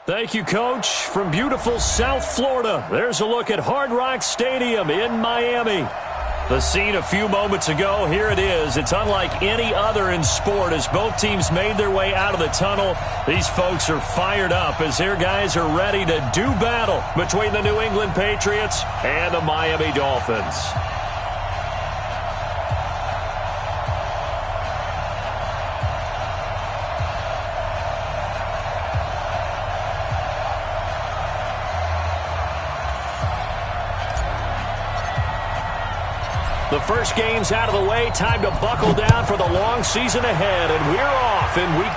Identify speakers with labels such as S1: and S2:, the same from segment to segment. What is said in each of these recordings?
S1: Thank you, Coach. From beautiful South Florida, there's a look at Hard Rock Stadium in Miami. The scene a few moments ago, here it is. It's unlike any other in sport as both teams made their way out of the tunnel. These folks are fired up as their guys are ready to do battle between the New England Patriots and the Miami Dolphins. The first game's out of the way. Time to buckle down for the long season ahead, and we're off in Week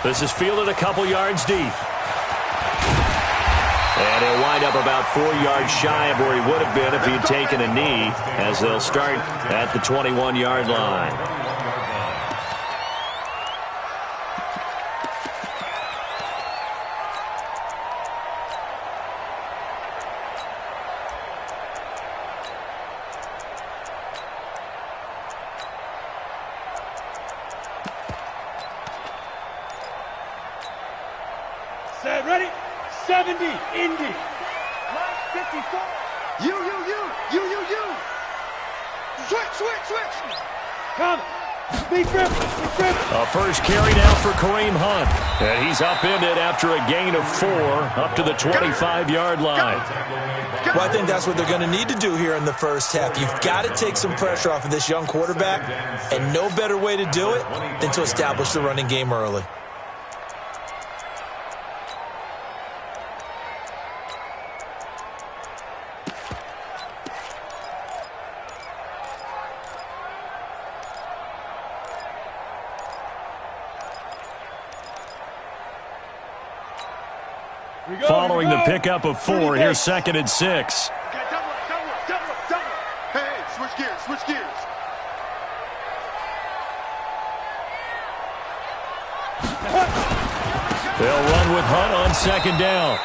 S1: 2. This is fielded a couple yards deep. And he'll wind up about 4 yards shy of where he would have been if he had taken a knee, as they'll start at the 21-yard line.
S2: Set, ready? 70, Indy. Line 54. You. Switch. Come. Be driven.
S1: A first carry now for Kareem Hunt. And he's upended after a gain of 4 up to the 25-yard line.
S3: Well, I think that's what they're going to need to do here in the first half. You've got to take some pressure off of this young quarterback, and no better way to do it than to establish the running game early.
S1: Following the pickup of 4, here's 2nd and 6.
S2: Hey, switch gears.
S1: They'll run with Hunt on 2nd down.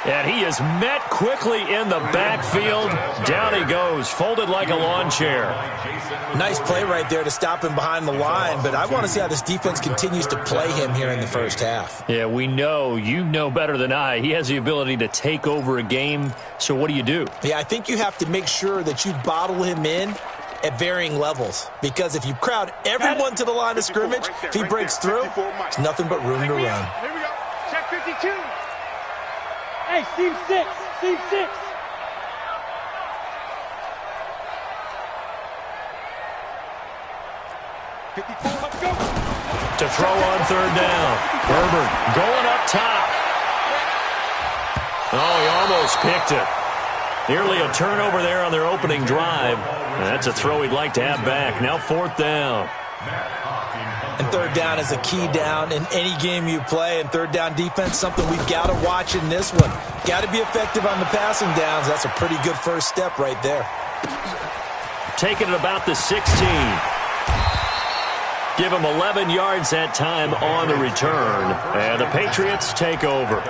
S1: And he is met quickly in the backfield. Down he goes, folded like a lawn chair.
S3: Nice play right there to stop him behind the line, but I want to see how this defense continues to play him here in the first half.
S1: Yeah, we know. You know better than I. He has the ability to take over a game, so what do?
S3: Yeah, I think you have to make sure that you bottle him in at varying levels, because if you crowd everyone to the line of scrimmage, if he breaks through, it's nothing but room to run.
S2: Here we go. Check 52. Hey, seam 6. Let's go.
S1: To throw on 3rd down. Herbert going up top. Oh, he almost picked it. Nearly a turnover there on their opening drive. And that's a throw he'd like to have back. Now 4th down.
S3: And 3rd down is a key down in any game you play. And 3rd down defense, something we've got to watch in this one. Got to be effective on the passing downs. That's a pretty good first step right there.
S1: Taking it about the 16. Give him 11 yards that time on the return. And the Patriots take over.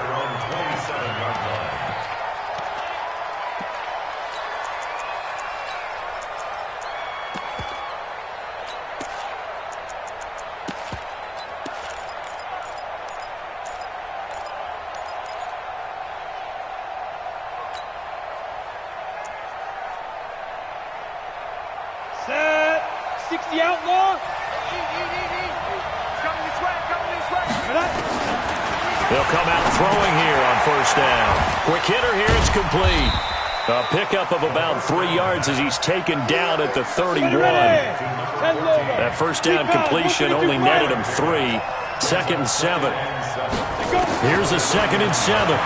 S2: Set. 60 outlaw.
S1: They'll come out throwing here on 1st down. Quick hitter here, it's complete. A pickup of about 3 yards as he's taken down at the 31. That 1st down completion only netted him 3. 2nd and 7. Here's a 2nd and 7.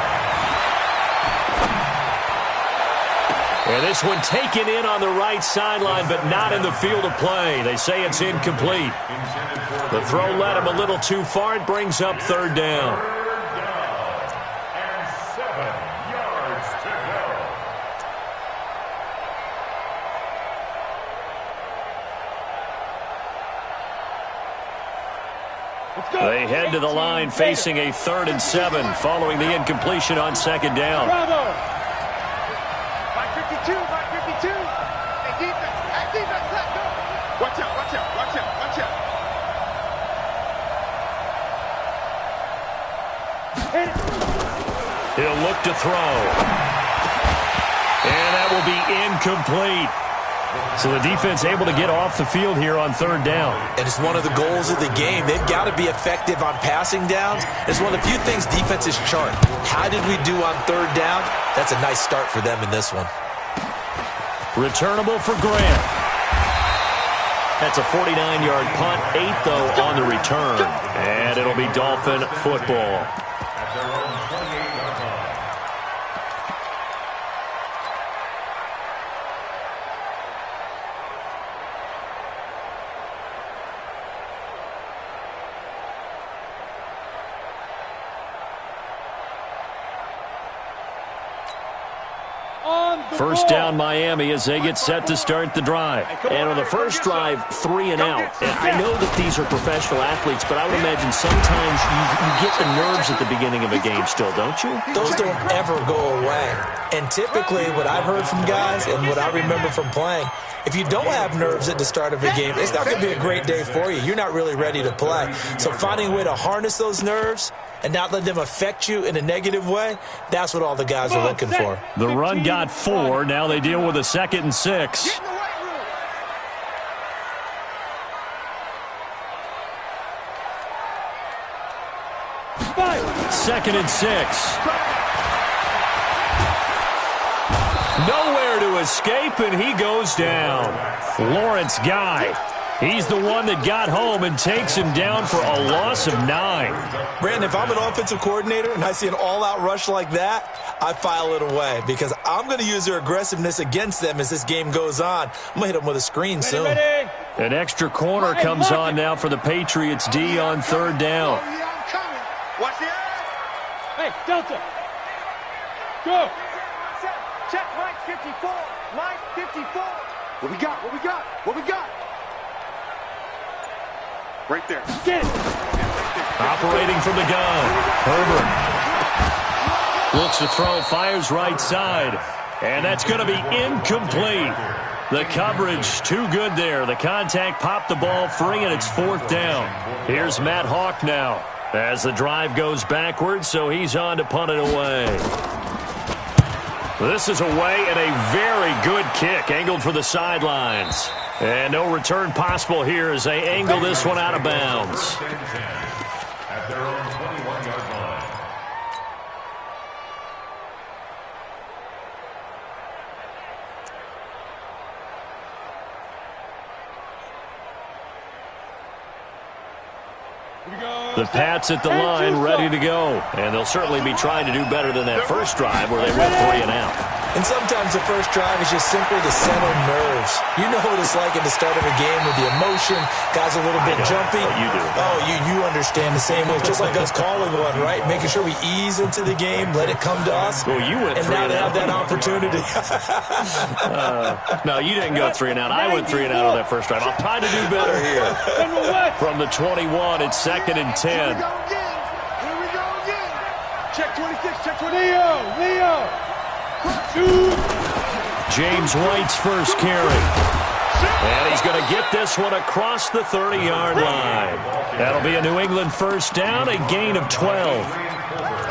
S1: And this one taken in on the right sideline, but not in the field of play. They say it's incomplete. The throw led him a little too far. It brings up 3rd down.
S4: And 7 yards to
S2: go.
S1: They head to the line facing a 3rd and 7 following the incompletion on 2nd down.
S2: Bravo. 552. Hey, defense, let go. Watch out.
S1: He'll look to throw. And that will be incomplete. So the defense able to get off the field here on third down.
S3: And it's one of the goals of the game. They've got to be effective on passing downs. It's one of the few things defenses chart. How did we do on third down? That's a nice start for them in this one.
S1: Returnable for Grant. That's a 49-yard punt, 8 though on the return. And it'll be Dolphin football. First down Miami as they get set to start the drive. And on the first drive, 3 and out. And I know that these are professional athletes, but I would imagine sometimes you get the nerves at the beginning of a game still, don't you?
S3: Those don't ever go away. And typically what I've heard from guys and what I remember from playing, if you don't have nerves at the start of a game, it's not going to be a great day for you. You're not really ready to play. So finding a way to harness those nerves and not let them affect you in a negative way, that's what all the guys are looking for.
S1: The run got 4. Now they deal with a 2nd and 6. Second and 6. Nowhere to escape, and he goes down. Lawrence Guy. He's the one that got home and takes him down for a loss of 9.
S3: Brandon, if I'm an offensive coordinator and I see an all-out rush like that, I file it away because I'm going to use their aggressiveness against them as this game goes on. I'm going to hit them with a screen soon.
S1: An extra corner comes on now for the Patriots D on third down.
S2: Watch the eyes.
S5: Hey, Delta. Go.
S2: Check Mike 54. Mike 54. What we got? What we got? What we got? Right there.
S5: Get it.
S1: Operating from the gun. Herbert looks to throw, fires right side. And that's going to be incomplete. The coverage too good there. The contact popped the ball free, and it's 4th down. Here's Matt Hawk now as the drive goes backwards, so he's on to punt it away. This is away and a very good kick, angled for the sidelines. And no return possible here as they angle this one out of bounds.
S4: At their own 21-yard line.
S1: The Pats at the line, ready to go. And they'll certainly be trying to do better than that first drive where they went 3 and out.
S3: And sometimes the first drive is just simply to settle nerves. You know what it's like at the start of a game with the emotion. Guys a little bit jumpy.
S1: Oh, you do.
S3: Oh, you understand the same way. Just like us calling one, right? Making sure we ease into the game, let it come to us.
S1: Well, you went 3
S3: and now
S1: and
S3: they
S1: out.
S3: have that opportunity.
S1: No, you didn't go 3 and out. I went 3 and out on that first drive. I'll try to do better here. From the 21, it's 2nd and 10.
S2: Here we go again. Here we go again. Check 26. Check 26.
S5: Leo.
S1: James White's first carry. And he's going to get this one across the 30-yard line. That'll be a New England first down, a gain of 12.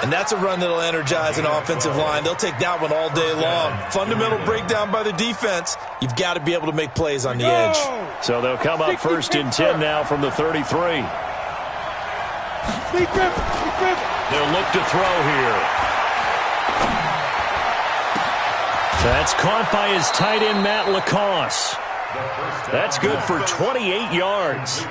S3: And that's a run that'll energize an offensive line. They'll take that one all day long. Fundamental breakdown by the defense. You've got to be able to make plays on the edge.
S1: So they'll come up 1st and 10 now from the 33. They'll look to throw here. That's caught by his tight end, Matt Lacoste. That's good for 28 yards.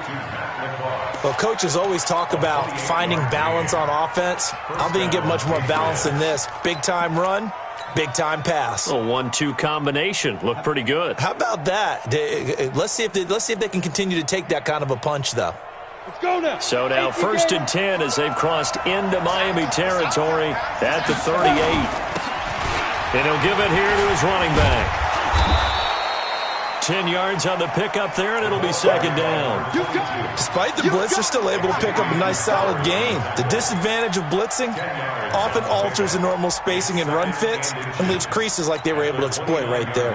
S3: Well, coaches always talk about finding balance on offense. I think you get much more balance than this. Big-time run, big-time pass.
S1: A 1-2 combination. Looked pretty good.
S3: How about that? Let's see if they can continue to take that kind of a punch, though.
S5: Let's go now.
S1: So now 1st and 10 as they've crossed into Miami territory at the 38. And he'll give it here to his running back. 10 yards on the pickup there, and it'll be 2nd down.
S3: Despite the blitz, they're still able to pick up a nice, solid gain. The disadvantage of blitzing often alters the normal spacing and run fits and leaves creases like they were able to exploit right there.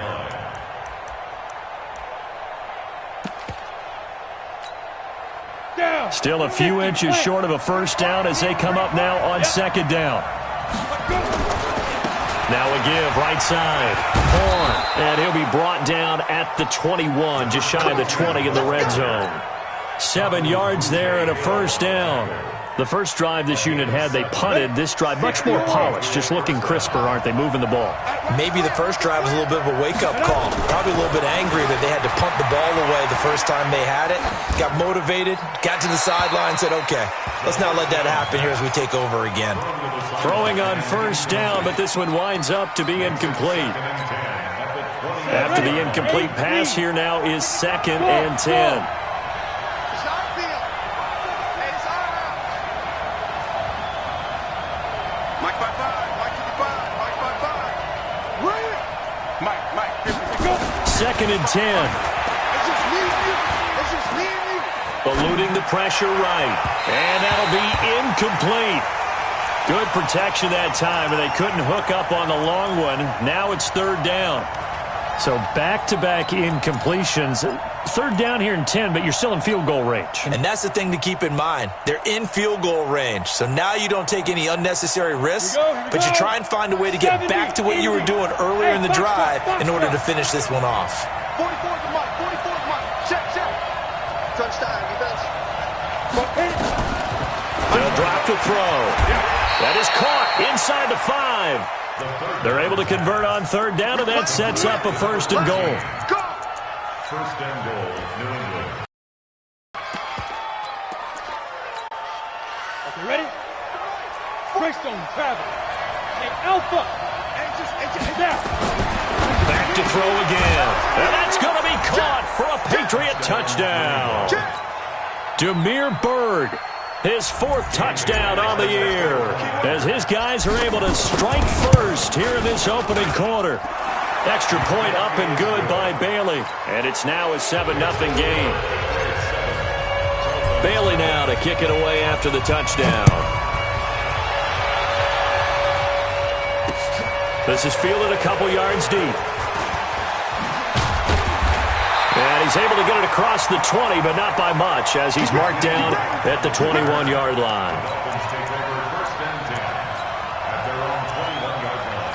S1: Still a few inches short of a first down as they come up now on second down. Now a give, right side. Horn, and he'll be brought down at the 21, just shy of the 20 in the red zone. 7 yards there and a first down. The first drive this unit had, they punted. This drive, much more polished, just looking crisper, aren't they, moving the ball?
S3: Maybe the first drive was a little bit of a wake-up call. Probably a little bit angry that they had to punt the ball away the first time they had it. Got motivated, got to the sideline, said, okay, let's not let that happen here as we take over again.
S1: Throwing on first down, but this one winds up to be incomplete. After the incomplete pass, here now is 2nd and 10. Second and 10. Eluding the pressure right. And that'll be incomplete. Good protection that time, and they couldn't hook up on the long one. Now it's 3rd down. So back-to-back incompletions. 3rd down here in 10, but you're still in field goal range.
S3: And that's the thing to keep in mind. They're in field goal range. So now you don't take any unnecessary risks, but you try and find a way to get back to what you were doing earlier in the drive in order to finish this one off.
S2: 44 to Mike. 44 to Mike. Check. Touchdown, defense.
S1: They'll drop the throw. That is caught inside the 5. They're able to convert on 3rd down, and that sets up a 1st and goal.
S4: First and goal, New England.
S5: Okay, ready? Greystone travel. Hey, Alpha. Down.
S1: Back to throw again. And that's going to be caught for a Patriot touchdown. Demir Bird, his 4th touchdown on the year, as his guys are able to strike first here in this opening quarter. Extra point up and good by Bailey, and it's now a 7-0 game. Bailey now to kick it away after the touchdown. This is fielded a couple yards deep. And he's able to get it across the 20, but not by much, as he's marked down at the 21-yard line.
S4: Dolphins take over 1st and 10 at their own 21-yard line.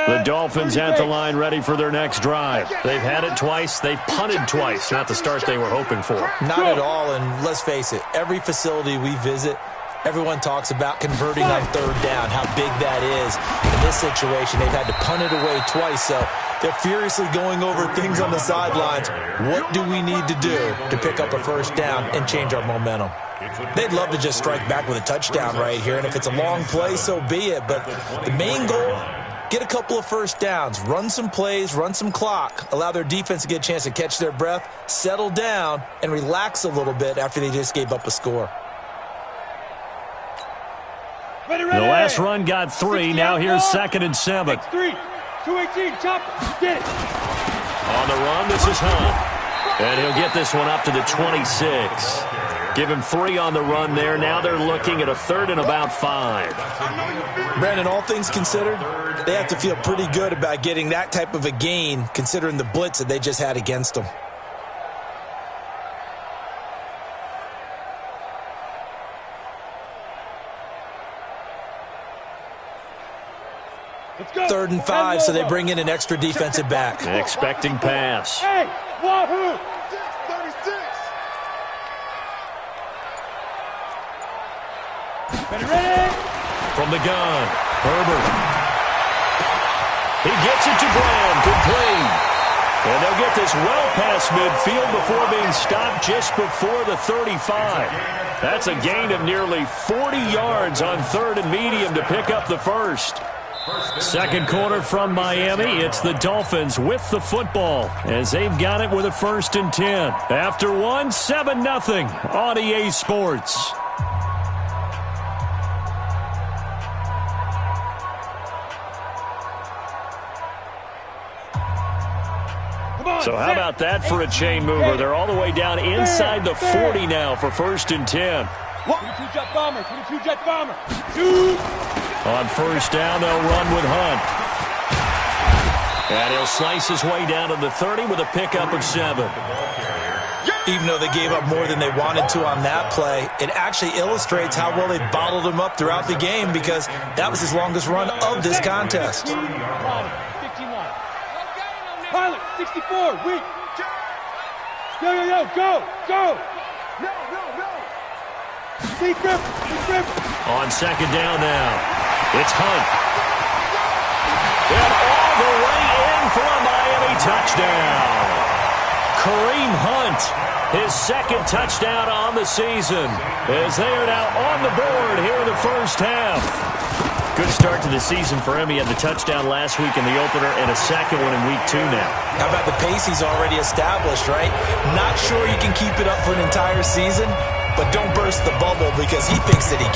S1: The Dolphins at the line ready for their next drive. They've had it twice. They've punted twice. Not the start they were hoping for.
S3: Not at all, and let's face it, every facility we visit, everyone talks about converting on 3rd down, how big that is. In this situation, they've had to punt it away twice, so they're furiously going over things on the sidelines. What do we need to do to pick up a 1st down and change our momentum? They'd love to just strike back with a touchdown right here, and if it's a long play, so be it. But the main goal, get a couple of 1st downs, run some plays, run some clock, allow their defense to get a chance to catch their breath, settle down, and relax a little bit after they just gave up a score.
S5: Ready.
S1: The last run got 3. Now here's 2nd and 7.
S5: 3, 218, chopper, get it.
S1: On the run, this is Hunt. And he'll get this one up to the 26. Give him 3 on the run there. Now they're looking at a 3rd and about 5.
S3: Brandon, all things considered, they have to feel pretty good about getting that type of a gain, considering the blitz that they just had against them.
S5: Let's go.
S3: 3rd and 5, so they bring in an extra defensive back.
S1: Expecting pass.
S5: Hey, Wahoo!
S2: 36.
S5: Ready.
S1: From the gun, Herbert. He gets it to Brown, complete. And they'll get this well past midfield before being stopped just before the 35. That's a gain of nearly 40 yards on 3rd and medium to pick up the 1st. Second quarter from Miami. It's the Dolphins with the football as they've got it with a 1st and 10. After one, 7-0 on EA Sports. So how about that for a chain mover? They're all the way down inside the 40 now for 1st and 10.
S5: 22 jet bomber. 22 jet bomber. Shoot.
S1: On first down, they'll run with Hunt. And he'll slice his way down to the 30 with a pickup of 7.
S3: Even though they gave up more than they wanted to on that play, it actually illustrates how well they bottled him up throughout the game because that was his longest run of this contest.
S5: 15 line. Pilot, 64, weak. Yo, go.
S2: No.
S5: Deep grip.
S1: On second down now, it's Hunt. And all the way in for a Miami touchdown. Kareem Hunt, his second touchdown on the season, as they are now on the board here in the first half. Good start to the season for him. He had the touchdown last week in the opener and a second one in week 2 now.
S3: How about the pace he's already established, right? Not sure he can keep it up for an entire season, but don't burst the bubble because he thinks that he can.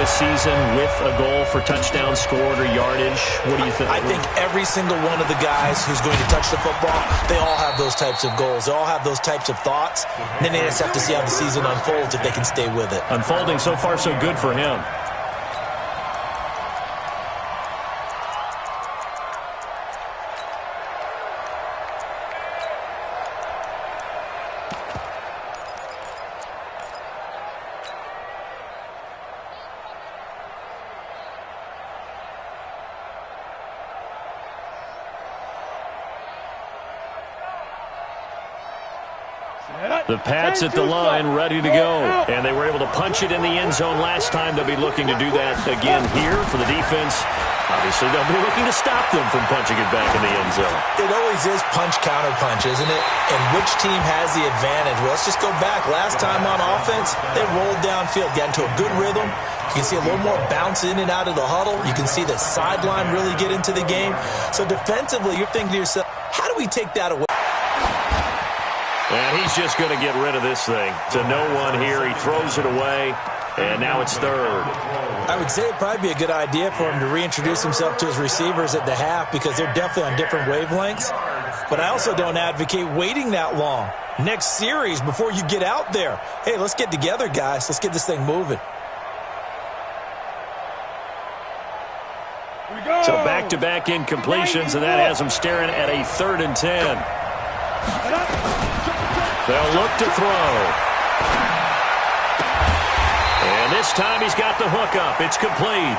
S1: A season with a goal for touchdown scored or yardage. What do you think?
S3: I think every single one of the guys who's going to touch the football, they all have those types of goals. They all have those types of thoughts. And then they just have to see how the season unfolds if they can stay with it.
S1: Unfolding so far so good for him. The Pats at the line, ready to go. And they were able to punch it in the end zone last time. They'll be looking to do that again here for the defense. Obviously, they'll be looking to stop them from punching it back in the end zone.
S3: It always is punch-counter-punch, isn't it? And which team has the advantage? Well, let's just go back. Last time on offense, they rolled downfield, got into a good rhythm. You can see a little more bounce in and out of the huddle. You can see the sideline really get into the game. So defensively, you're thinking to yourself, how do we take that away?
S1: And he's just going to get rid of this thing. To no one here. He throws it away, and now it's third.
S3: I would say it'd probably be a good idea for him to reintroduce himself to his receivers at the half because they're definitely on different wavelengths. But I also don't advocate waiting that long. Next series, before you get out there, hey, let's get together, guys. Let's get this thing moving.
S1: So back-to-back incompletions, and that has him staring at a 3rd and 10. They'll look to throw. And this time he's got the hook up. It's complete.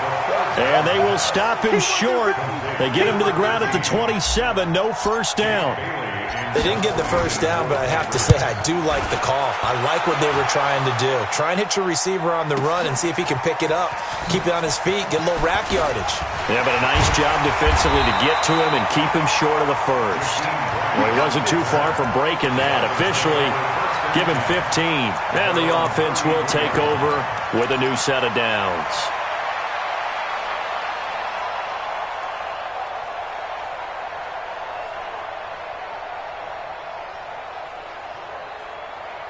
S1: And they will stop him short. They get him to the ground at the 27. No first down.
S3: They didn't get the first down, but I have to say I do like the call. I like what they were trying to do. Try and hit your receiver on the run and see if he can pick it up. Keep it on his feet. Get a little rack yardage.
S1: Yeah, but a nice job defensively to get to him and keep him short of the first. Well, he wasn't too far from breaking that. Officially, give him 15. And the offense will take over with a new set of downs.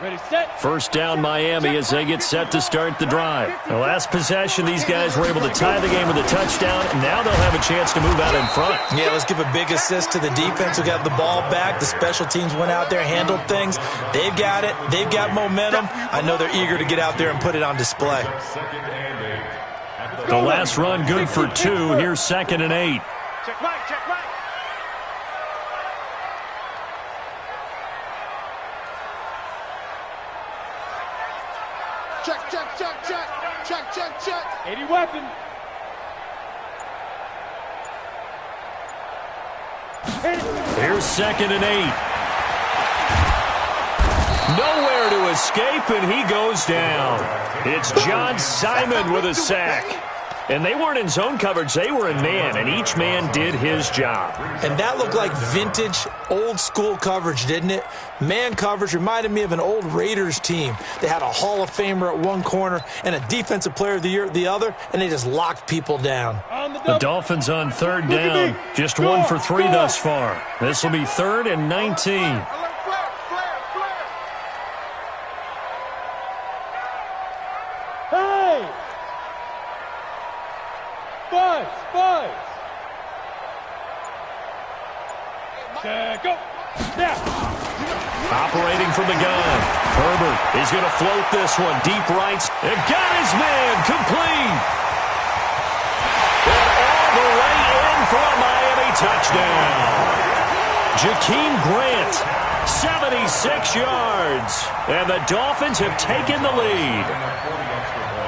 S5: Ready, set.
S1: First down, Miami, as they get set to start the drive. The last possession, these guys were able to tie the game with a touchdown. Now they'll have a chance to move out in front.
S3: Yeah, let's give a big assist to the defense who got the ball back. The special teams went out there, handled things. They've got it. They've got momentum. I know they're eager to get out there and put it on display.
S1: The last run good for 2. Here's 2nd and 8.
S2: Check right. Check.
S5: 80 weapon.
S1: Here's 2nd and 8. Nowhere to escape, and he goes down. It's John Simon with a sack. And they weren't in zone coverage. They were in man, and each man did his job.
S3: And that looked like vintage, old-school coverage, didn't it? Man coverage reminded me of an old Raiders team. They had a Hall of Famer at one corner and a Defensive Player of the Year at the other, and they just locked people down.
S1: The Dolphins on 3rd down. Just 1 for 3 thus far. This will be 3rd and 19.
S5: Go.
S1: Operating from the gun. Herbert is going to float this one. Deep right. And got his man. Complete. And all the way in for a Miami touchdown. Jakeem Grant, 76 yards. And the Dolphins have taken the lead.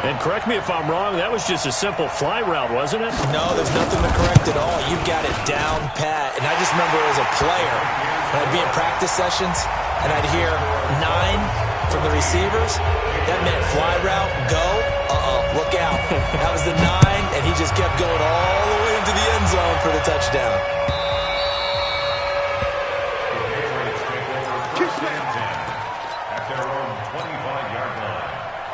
S1: And correct me if I'm wrong, that was just a simple fly route, wasn't it?
S3: No, there's nothing to correct at all. You've got it down pat. And I just remember as a player, when I'd be in practice sessions, and I'd hear 9 from the receivers. That meant fly route, go, look out. That was the 9, and he just kept going all the way into the end zone for the touchdown.
S4: At their own 25-yard line.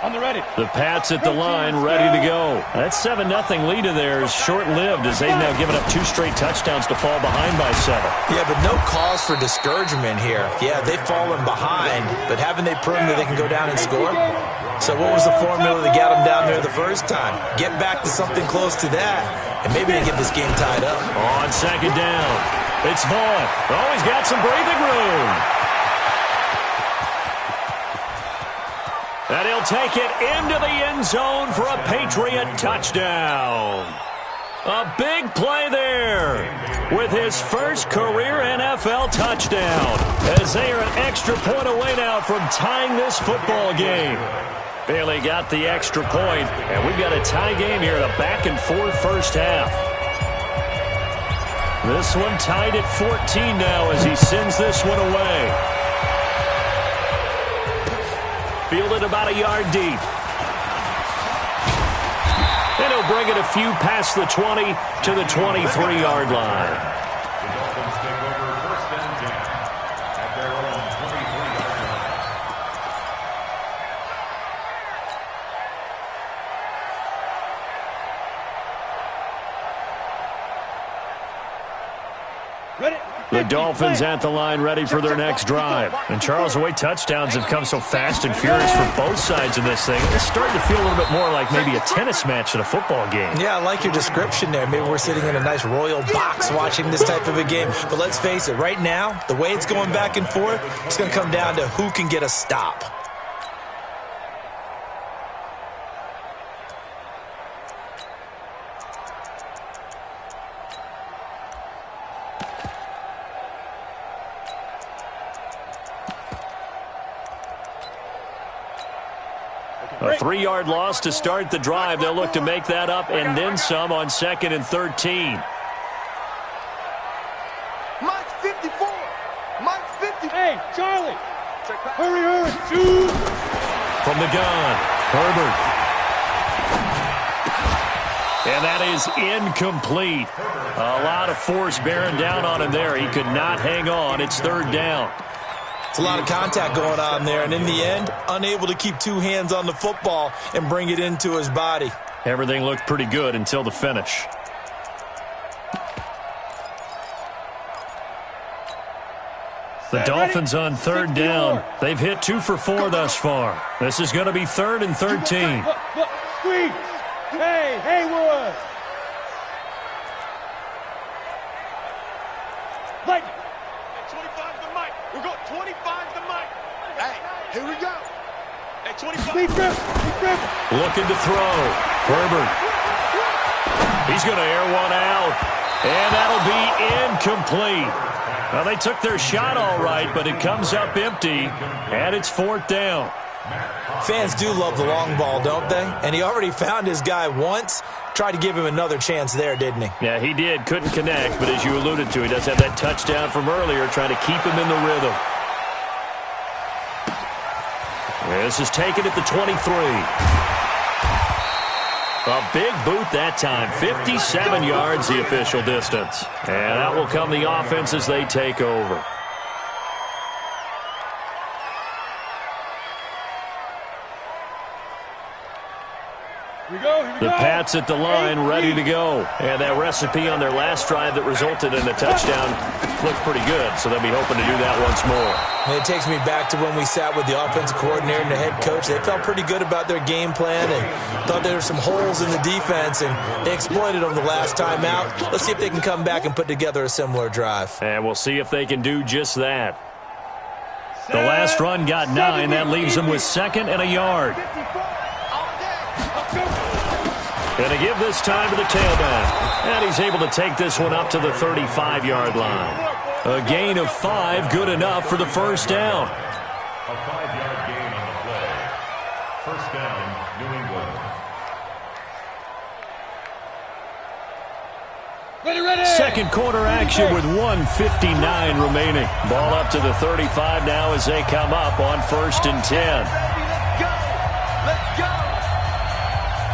S5: On the ready.
S1: The Pats at the line, ready to go. That 7-0 lead of theirs short-lived as they've now given up 2 straight touchdowns to fall behind by 7.
S3: Yeah, but no cause for discouragement here. Yeah, they've fallen behind, but haven't they proven that they can go down and score? So what was the formula that got them down there the first time? Get back to something close to that, and maybe they get this game tied up.
S1: On second down, it's Vaughn. Oh, he's got some breathing room. And he'll take it into the end zone for a Patriot touchdown. A big play there with his first career NFL touchdown, as they are an extra point away now from tying this football game. Bailey got the extra point, and we've got a tie game here in a back-and-forth first half. This one tied at 14 now as he sends this one away. Fielded about a yard deep. And he'll bring it a few past the 20 to the 23-yard line.
S4: The Dolphins take over first and 10 at their own 23-yard line.
S5: Ready.
S1: The Dolphins at the line ready for their next drive. And Charles, the way touchdowns have come so fast and furious for both sides of this thing, it's starting to feel a little bit more like maybe a tennis match than a football game.
S3: Yeah, I like your description there. Maybe we're sitting in a nice royal box watching this type of a game. But let's face it, right now, the way it's going back and forth, it's going to come down to who can get a stop.
S1: A 3-yard loss to start the drive. They'll look to make that up and then some on 2nd and 13.
S2: Mike's 54. Mike's 50.
S5: Hey, Charlie. Hurry. Shoot.
S1: From the gun, Herbert. And that is incomplete. A lot of force bearing down on him there. He could not hang on. It's 3rd down.
S3: It's a lot of contact going on there, and in the end, unable to keep 2 hands on the football and bring it into his body.
S1: Everything looked pretty good until the finish. The Dolphins on 3rd down. They've hit 2 for 4 thus far. This is going to be 3rd and 13.
S5: Look, squeeze. Hey, Haywood. Lightning.
S2: 25 to Mike. We're going 25 to Mike. Hey, here we go. Hey, 25.
S5: Steve Griffin.
S1: Looking to throw. Herbert. He's going to air one out. And that'll be incomplete. Well, they took their shot all right, but it comes up empty, and it's 4th down.
S3: Fans do love the long ball, don't they? And he already found his guy once. Tried to give him another chance there, didn't he?
S1: Yeah, he did. Couldn't connect, but as you alluded to, he does have that touchdown from earlier, trying to keep him in the rhythm. This is taken at the 23. A big boot that time. 57 yards the official distance. And that will come the offense as they take over.
S5: Here we go.
S1: The Pats at the line, ready to go. And that recipe on their last drive that resulted in a touchdown looked pretty good, so they'll be hoping to do that once more.
S3: And it takes me back to when we sat with the offensive coordinator and the head coach. They felt pretty good about their game plan and thought there were some holes in the defense, and they exploited them the last time out. Let's see if they can come back and put together a similar drive.
S1: And we'll see if they can do just that. The last run got 9. That leaves them with 2nd and a yard. Going to give this time to the tailback. And he's able to take this one up to the 35-yard line. A gain of 5, good enough for the first down.
S4: A 5-yard gain on the play. First down, New England.
S5: Ready.
S1: Second quarter action with 1:59 remaining. Ball up to the 35 now as they come up on 1st and 10.
S2: Let's go.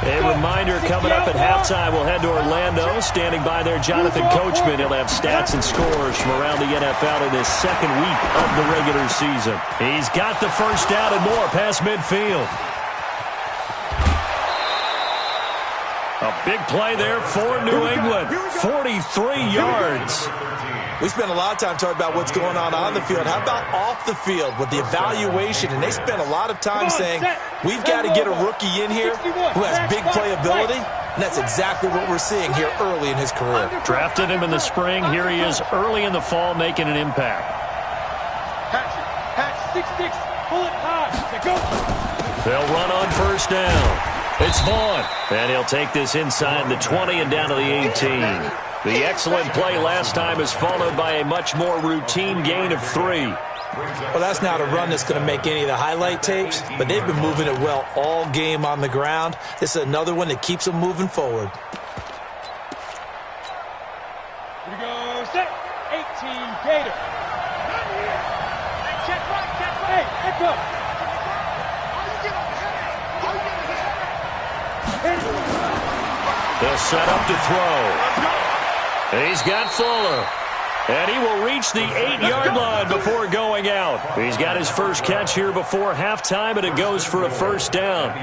S1: A reminder coming up at halftime, we'll head to Orlando. Standing by there, Jonathan Coachman. He'll have stats and scores from around the NFL in his 2nd week of the regular season. He's got the first down and more past midfield. A big play there for New England. 43 yards.
S3: We spent a lot of time talking about what's going on the field. How about off the field with the evaluation? And they spent a lot of time saying, we've got to get a rookie in here who has big playability. And that's exactly what we're seeing here early in his career.
S1: Drafted him in the spring. Here he is early in the fall making an impact.
S5: Hatch, 6'6", pull it high. Go.
S1: They'll run on first down. It's Vaughn. And he'll take this inside the 20 and down to the 18. The excellent play last time is followed by a much more routine gain of 3.
S3: Well, that's not a run that's going to make any of the highlight tapes, but they've been moving it well all game on the ground. This is another one that keeps them moving forward.
S5: Here we go, set. 18, Gator. Hey, echo.
S1: They'll set up to throw. He's got Fuller. And he will reach the 8-yard line before going out. He's got his first catch here before halftime, and it goes for a first down.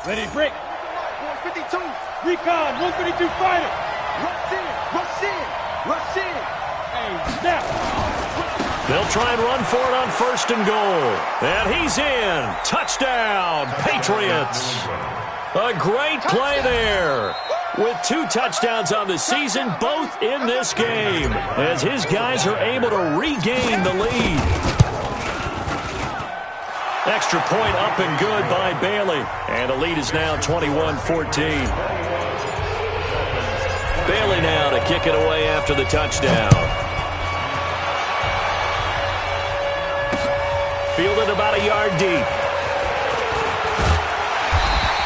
S5: Ready, break.
S2: 152.
S5: Recon, 152 fighter.
S2: Rush in.
S5: Hey, snap.
S1: They'll try and run for it on 1st and goal. And he's in. Touchdown, Patriots. A great play there. With 2 touchdowns on the season, both in this game, as his guys are able to regain the lead. Extra point up and good by Bailey. And the lead is now 21-14. Bailey now to kick it away after the touchdown. Fielded about a yard deep.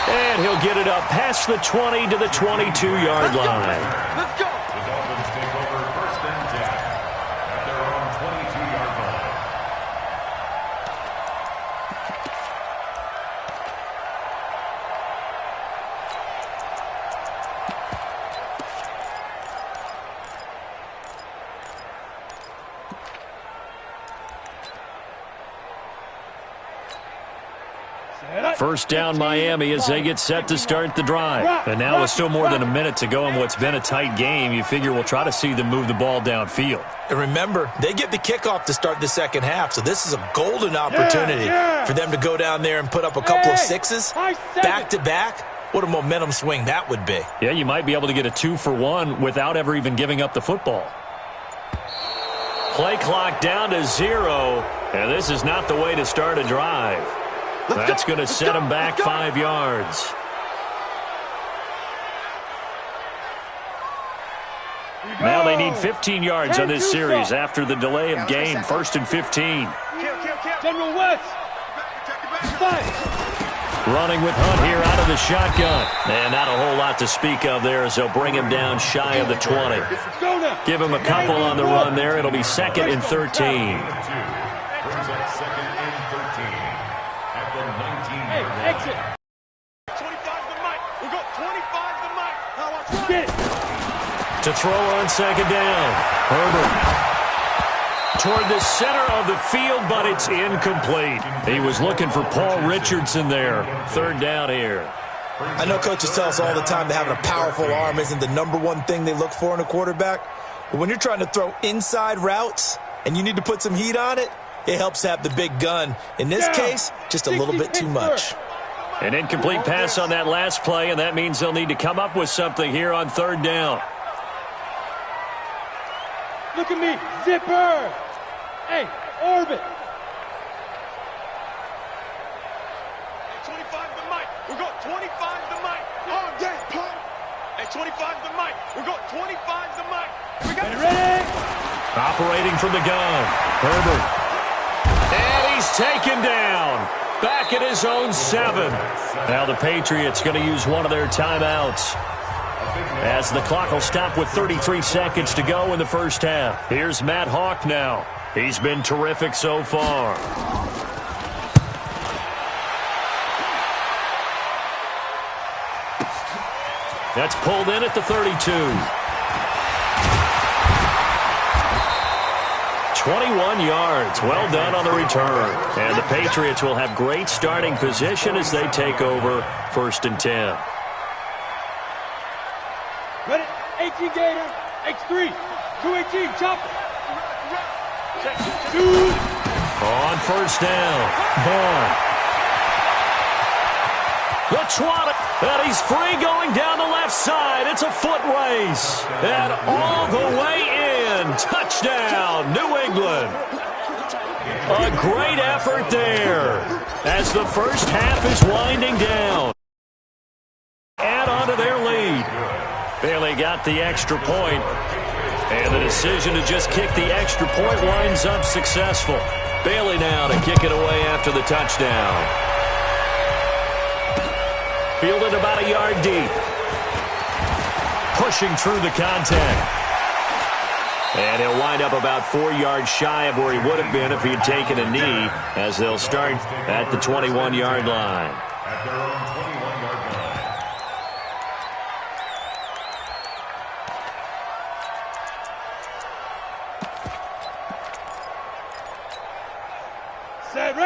S1: And he'll get it up past the 20 to the 22-yard line.
S2: Let's go.
S4: The Dolphins take over 1st and 10 at their own 22-yard line.
S1: First down Miami as they get set to start the drive. And now with still more than a minute to go in what's been a tight game, you figure we'll try to see them move the ball downfield.
S3: And remember, they get the kickoff to start the second half, so this is a golden opportunity for them to go down there and put up a couple of sixes back-to-back. What a momentum swing that would be.
S1: Yeah, you might be able to get a 2-for-1 without ever even giving up the football. Play clock down to 0, and this is not the way to start a drive. That's going to set them back 5 yards. Now they need 15 yards on this series after the delay of game. 1st and 15.
S5: General West.
S1: Running with Hunt here out of the shotgun. And not a whole lot to speak of there as they'll bring him down shy of the 20. Give him a couple on the run there. It'll be 2nd and 13.
S4: Brings up 2nd and 13 at the 19-yard line.
S5: Exit.
S2: 25 the mic. We got 25 the mic. Now watch
S5: Get it.
S1: To throw on 2nd down. Herbert. Toward the center of the field, but it's incomplete. He was looking for Paul Richardson there. Third down here.
S3: I know coaches tell us all the time that having a powerful arm isn't the #1 thing they look for in a quarterback. But when you're trying to throw inside routes and you need to put some heat on it, it helps to have the big gun. In this case, just a little bit too much.
S1: An incomplete pass on that last play, and that means they'll need to come up with something here on third down.
S5: Look at me, zipper. Hey, orbit.
S2: 25 the mic. We got 25 the mic. Oh, yeah, pump. Hey, 25 the mic. We got 25 the mic. We got
S5: Ready?
S1: Operating from the gun, Herbert. And he's taken down. Back at his own 7. Now the Patriots going to use one of their timeouts, as the clock will stop with 33 seconds to go in the first half. Here's Matt Hawk now. He's been terrific so far. That's pulled in at the 32. 21 yards. Well done on the return. And the Patriots will have great starting position as they take over 1st and 10.
S5: Ready? 18 Gator. X3. 218. Chopper.
S1: On first down, Vaughn. The Twat, and he's free going down the left side. It's a foot race. And all the way in. Touchdown, New England. A great effort there as the first half is winding down. Add on to their lead. Bailey got the extra point, and the decision to just kick the extra point winds up successful. Bailey now to kick it away after the touchdown. Fielded about a yard deep. Pushing through the contact. And he'll wind up about 4 yards shy of where he would have been if he had taken a knee, as they'll start at the 21-yard line.
S4: At their own 21-yard line.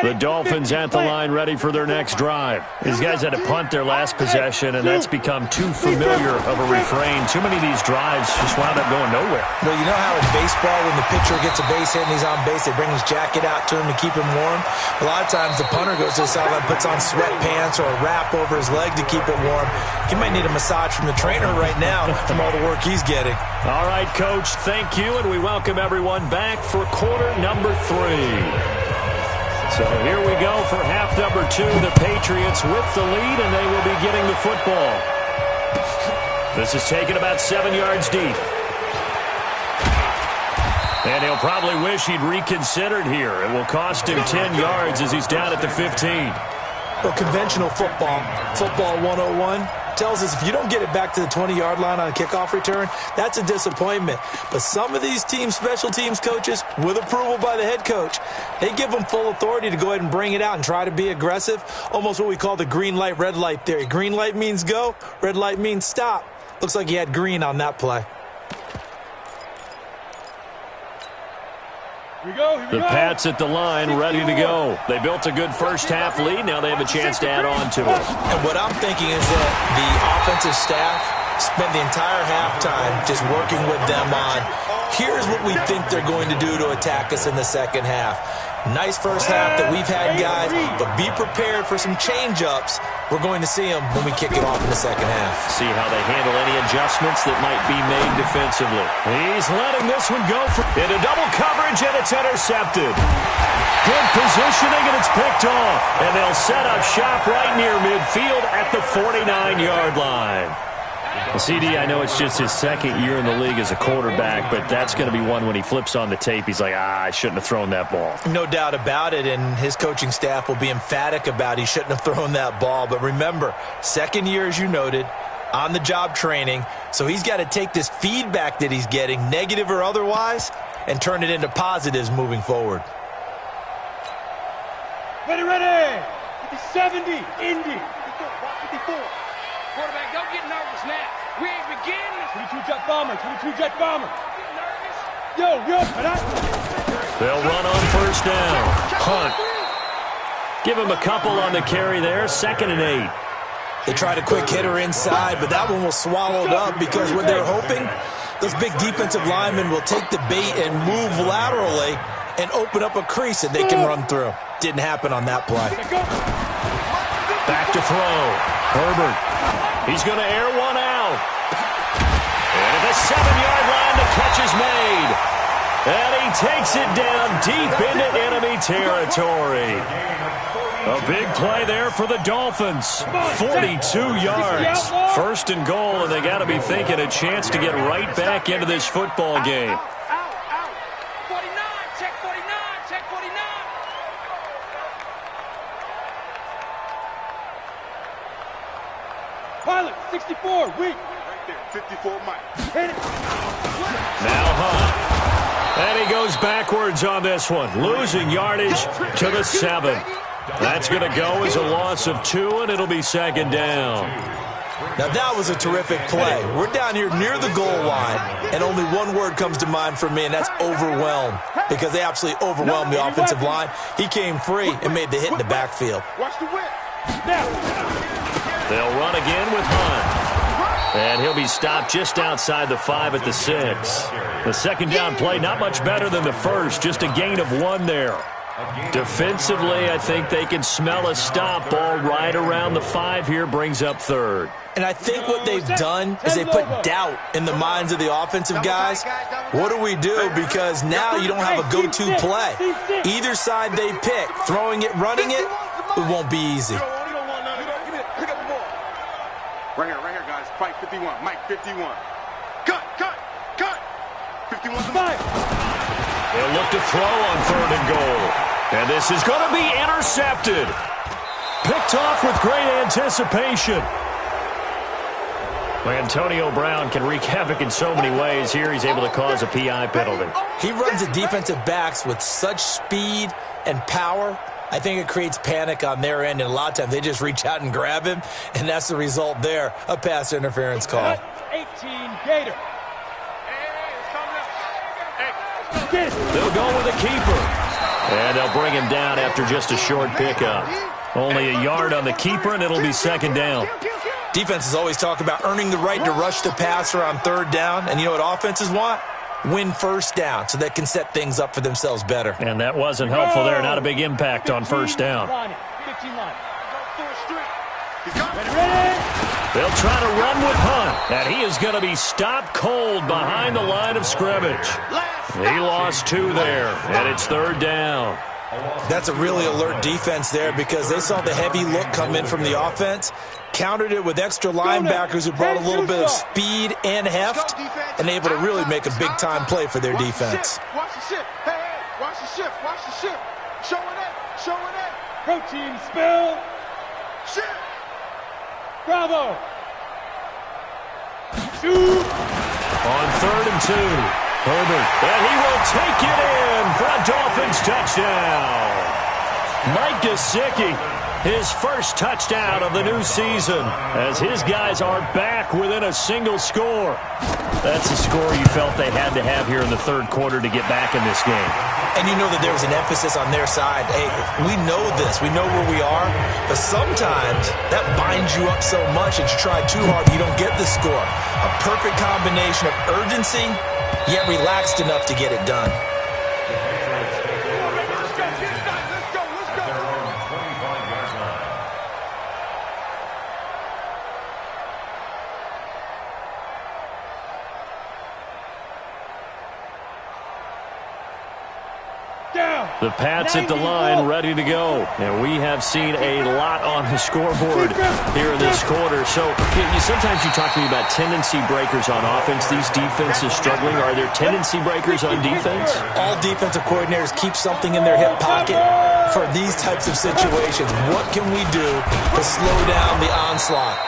S1: The Dolphins at the line ready for their next drive. These guys had to punt their last possession, and that's become too familiar of a refrain. Too many of these drives just wound up going nowhere.
S3: Well, you know how in baseball when the pitcher gets a base hit and he's on base, they bring his jacket out to him to keep him warm? A lot of times the punter goes to the sideline, puts on sweatpants or a wrap over his leg to keep it warm. He might need a massage from the trainer right now from all the work he's getting.
S1: All right, Coach, thank you, and we welcome everyone back for quarter number 3. So here we go for half number 2. The Patriots with the lead, and they will be getting the football. This is taken about 7 yards deep. And he'll probably wish he'd reconsidered here. It will cost him 10 yards as he's down at the 15.
S3: Well, conventional football 101, tells us if you don't get it back to the 20-yard line on a kickoff return, that's a disappointment. But some of these special teams coaches, with approval by the head coach, they give them full authority to go ahead and bring it out and try to be aggressive, almost what we call the green light, red light theory. Green light means go, red light means stop. Looks like he had green on that play.
S1: The Pats at the line, ready to go. They built a good first half lead. Now they have a chance to add on to it.
S3: And what I'm thinking is that the offensive staff spent the entire halftime just working with them on, here's what we think they're going to do to attack us in the second half. Nice first half that we've had, guys, but be prepared for some change-ups. We're going to see them when we kick it off in the second half.
S1: See how they handle any adjustments that might be made defensively. He's letting this one go into double coverage, and it's intercepted. Good positioning, and it's picked off. And they'll set up shop right near midfield at the 49-yard line. Well, CD, I know it's just his second year in the league as a quarterback, but that's going to be one when he flips on the tape, he's like, I shouldn't have thrown that ball.
S3: No doubt about it, and his coaching staff will be emphatic about he shouldn't have thrown that ball. But remember, second year, as you noted, on-the-job training, so he's got to take this feedback that he's getting, negative or otherwise, and turn it into positives moving forward.
S5: Ready. 70, Indy.
S2: 54. Quarterback, don't get nervous now. We ain't beginning.
S5: 22 jet bomber.
S2: Don't get nervous.
S5: Yo.
S1: They'll run on first down. Hunt. Give him a couple on the carry there. 2nd and 8.
S3: They tried a quick hitter inside, but that one was swallowed up because what they're hoping, those big defensive linemen will take the bait and move laterally and open up a crease that they can run through. Didn't happen on that play.
S1: Back to throw. Herbert. He's going to air one out. And at the 7-yard line, the catch is made. And he takes it down deep into enemy territory. A big play there for the Dolphins. 42 yards. 1st and goal, and they got to be thinking a chance to get right back into this football game.
S5: 49, check 49, check 49. Pilot, 64, weak.
S2: Right there, 54 Mike.
S5: Hit it.
S1: Now Hunt. And he goes backwards on this one, losing yardage to the 7. That's going to go as a loss of 2, and it'll be 2nd down.
S3: Now that was a terrific play. We're down here near the goal line, and only one word comes to mind for me, and that's overwhelmed, because they absolutely overwhelmed the offensive line. He came free and made the hit in the backfield.
S2: Watch the whip.
S1: They'll run again with Hunt. And he'll be stopped just outside the 5 at the 6. The 2nd down play, not much better than the first, just a gain of 1 there. Defensively, I think they can smell a stop. Ball right around the 5 here, brings up 3rd.
S3: And I think what they've done is they put doubt in the minds of the offensive guys. What do we do? Because now you don't have a go-to play. Either side they pick, throwing it, running it, it won't be easy.
S2: You don't want none. Pick up the ball. Right here, guys. Fight 51. Mike, 51. Cut. 51's the Mike.
S1: They'll look to throw on 3rd and goal. And this is going to be intercepted. Picked off with great anticipation. Antonio Brown can wreak havoc in so many ways. Here he's able to cause a PI penalty.
S3: He runs the defensive backs with such speed and power. I think it creates panic on their end, and a lot of times they just reach out and grab him, and that's the result there, a pass interference call.
S5: 18, Gator.
S1: They'll go with a keeper. And they'll bring him down after just a short pickup. Only a yard on the keeper, and it'll be 2nd down.
S3: Defenses always talk about earning the right to rush the passer on 3rd down, and you know what offenses want? Win 1st down so they can set things up for themselves better.
S1: And that wasn't helpful there. Not a big impact on 1st down.
S5: 15 line.
S1: They'll try to run with Hunt, and he is going to be stopped cold behind the line of scrimmage. He lost 2 there, and it's 3rd down.
S3: That's a really alert defense there because they saw the heavy look come in from the offense, countered it with extra linebackers who brought a little bit of speed and heft, and able to really make a big-time play for their defense.
S2: Watch the shift. Hey, watch the shift. Watch the shift. Showing it.
S5: Protein spill.
S2: Shift.
S5: Bravo. Shoot.
S1: On 3rd and 2, Herbert, and he will take it in for a Dolphins touchdown. Mike Gesicki, his first touchdown of the new season, as his guys are back within a single score. That's a score you felt they had to have here in the 3rd quarter to get back in this game.
S3: And you know that there was an emphasis on their side. Hey, we know this. We know where we are. But sometimes that binds you up so much that you try too hard, you don't get the score. A perfect combination of urgency, yet relaxed enough to get it done.
S1: The Pats at the line, ready to go. And we have seen a lot on the scoreboard here in this quarter. So sometimes you talk to me about tendency breakers on offense. These defenses struggling. Are there tendency breakers on defense?
S3: All defensive coordinators keep something in their hip pocket for these types of situations. What can we do to slow down the onslaught?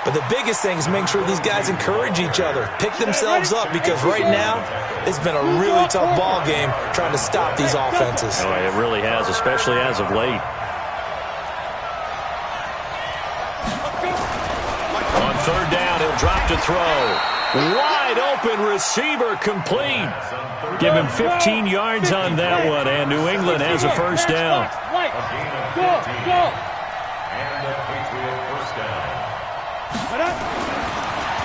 S3: But the biggest thing is make sure these guys encourage each other, pick themselves up, because right now it's been a really tough ball game trying to stop these offenses.
S1: Oh, it really has, especially as of late. On 3rd down, he'll drop to throw. Wide open receiver complete. Give him 15 yards on that one, and New England has a first down.
S5: Go.
S4: And a Patriot first down.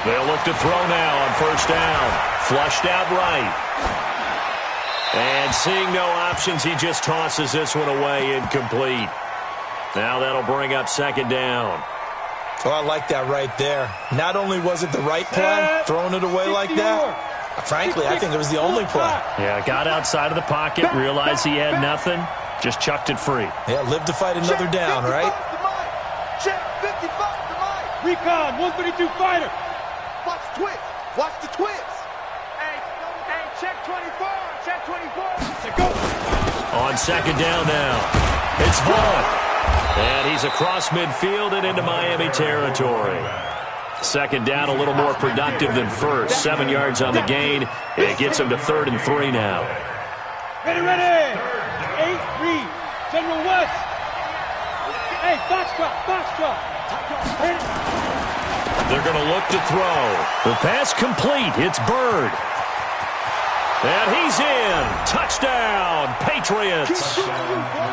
S1: They'll look to throw now on first down. Flushed out right. And seeing no options, he just tosses this one away incomplete. Now that'll bring up second down.
S3: Oh, I like that right there. Not only was it the right play, throwing it away like that, frankly, I think it was the only play.
S1: Yeah, got outside of the pocket, realized he had nothing, just chucked it free.
S3: Yeah, live to fight another down, right?
S2: Check 55 to Mike.
S5: Recon, 132 fighter.
S2: Watch the twist. Watch the twist. Hey, check 24. Check 24.
S5: Go.
S1: On second down now, it's Vaughn. And he's across midfield and into Miami territory. Second down, a little more productive than first. 7 yards on the gain, and it gets him to 3rd and 3 now.
S5: Ready. 8-3. General West. Hey, Foxtrot.
S1: They're going to look to throw. The pass complete. It's Bird. And he's in. Touchdown, Patriots.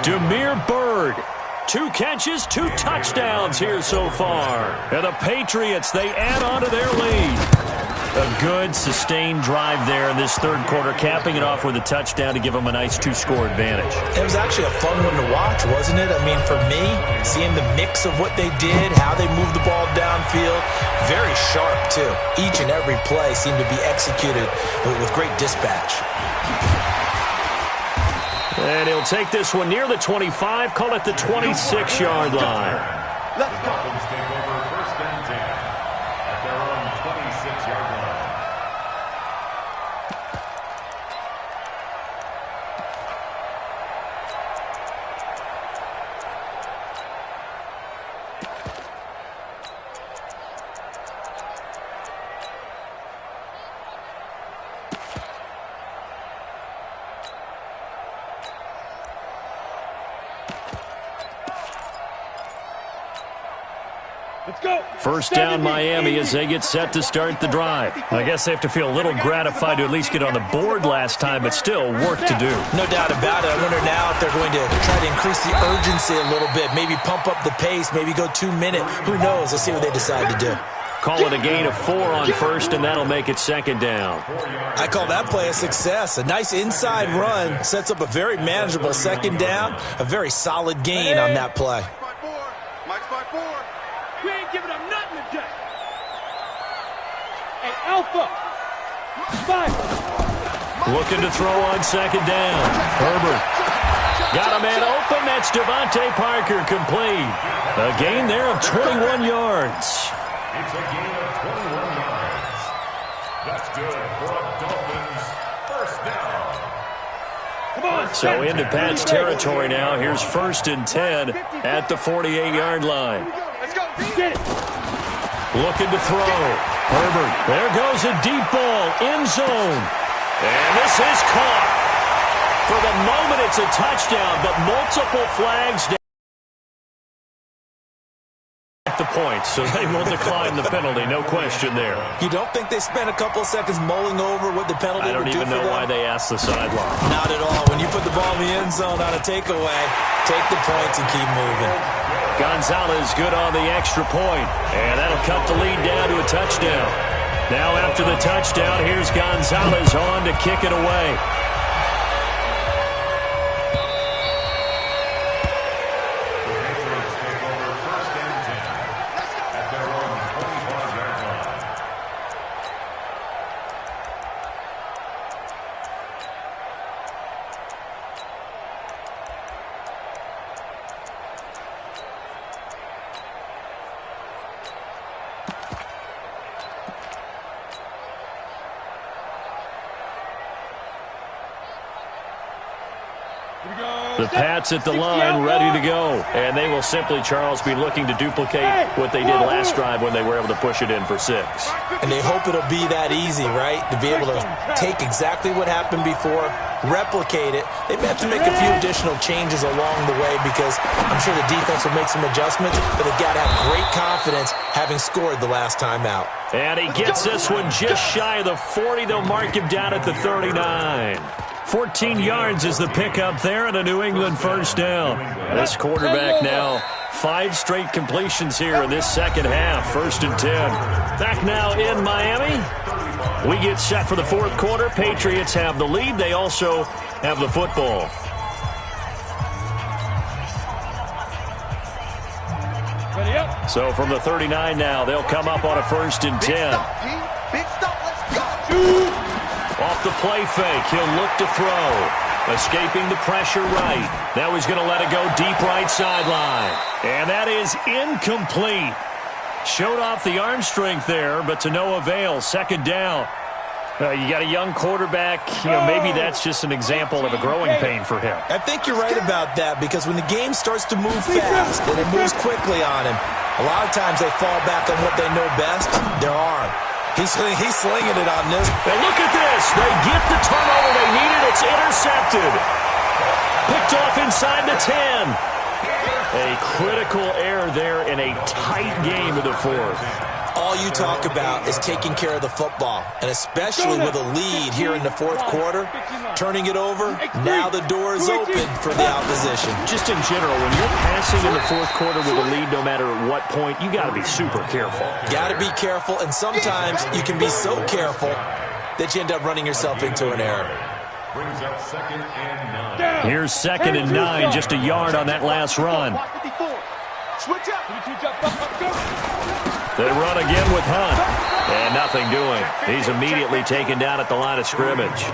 S1: Demir Bird. 2 catches, 2 touchdowns here so far. And the Patriots, they add on to their lead. A good, sustained drive there in this third quarter, capping it off with a touchdown to give them a nice 2-score advantage.
S3: It was actually a fun one to watch, wasn't it? I mean, for me, seeing the mix of what they did, how they moved the ball downfield, very sharp, too. Each and every play seemed to be executed with great dispatch.
S1: And he'll take this one near the 25, call it the 26-yard line.
S4: The Dolphins take over first and 10 at their own 26-yard line.
S5: Let's go.
S1: First down, Miami, as they get set to start the drive. I guess they have to feel a little gratified to at least get on the board last time, but still work to do.
S3: No doubt about it. I wonder now if they're going to try to increase the urgency a little bit, maybe pump up the pace, maybe go 2-minute. Who knows? Let's see what they decide to do.
S1: Call it a gain of 4 on first, and that'll make it second down.
S3: I call that play a success. A nice inside run sets up a very manageable second down, a very solid gain on that play.
S2: Mike's 5-4.
S5: We ain't giving up nothing today. Hey, Alpha. 5.
S1: Looking to throw on second down. Herbert. Got a man open. That's Devontae Parker complete. A gain there of 21 yards.
S4: It's a gain of 21 yards. That's good for a Dolphins first down.
S5: Come on.
S1: So into Pat's territory now. Here's 1st and 10 at the 48-yard line.
S2: Let's go.
S5: Get it.
S1: Looking to throw. Herbert. There goes a deep ball. End zone. And this is caught. For the moment, it's a touchdown, but multiple flags down the point, so they will decline the penalty. No question there.
S3: You don't think they spent a couple of seconds mulling over what the penalty
S1: I don't
S3: would do
S1: even
S3: for
S1: know
S3: them?
S1: why they asked the sideline.
S3: Not at all. When you put the ball in the end zone on a takeaway, take the points and keep moving.
S1: Gonzalez good on the extra point, and that'll cut the lead down to a touchdown. Now after the touchdown, here's Gonzalez on to kick it away. The Pats at the line, ready to go. And they will simply, Charles, be looking to duplicate what they did last drive when they were able to push it in for 6.
S3: And they hope it'll be that easy, right? To be able to take exactly what happened before, replicate it. They may have to make a few additional changes along the way because I'm sure the defense will make some adjustments, but they've got to have great confidence having scored the last time out.
S1: And he gets this one just shy of the 40. They'll mark him down at the 39. 14 yards is the pickup there and a New England first down. This quarterback now 5 straight completions here in this second half. 1st and 10. Back now in Miami. We get set for the fourth quarter. Patriots have the lead. They also have the football.
S5: Ready up.
S1: So from the 39 now, they'll come up on a 1st and 10.
S2: Big stop, let's go.
S1: Off the play fake, he'll look to throw. Escaping the pressure right. Now he's going to let it go deep right sideline. And that is incomplete. Showed off the arm strength there, but to no avail. 2nd down. You got a young quarterback. Maybe that's just an example of a growing pain for him.
S3: I think you're right about that because when the game starts to move fast and it moves quickly on him, a lot of times they fall back on what they know best, their arm. He's slinging it on this.
S1: And look at this. They get the turnover they needed. It's intercepted. Picked off inside the 10. A critical error there in a tight game of the fourth.
S3: All you talk about is taking care of the football, and especially with a lead here in the fourth quarter, turning it over, now the door is open for the opposition.
S1: Just in general, when you're passing in the fourth quarter with a lead, no matter at what point, you got to be super careful.
S3: Got to be careful, and sometimes you can be so careful that you end up running yourself into an error.
S4: Brings up 2nd and 9.
S1: Here's 2nd and 9, just a yard on that last run.
S2: Switch up.
S1: They run again with Hunt. And nothing doing. He's immediately taken down at the line of scrimmage.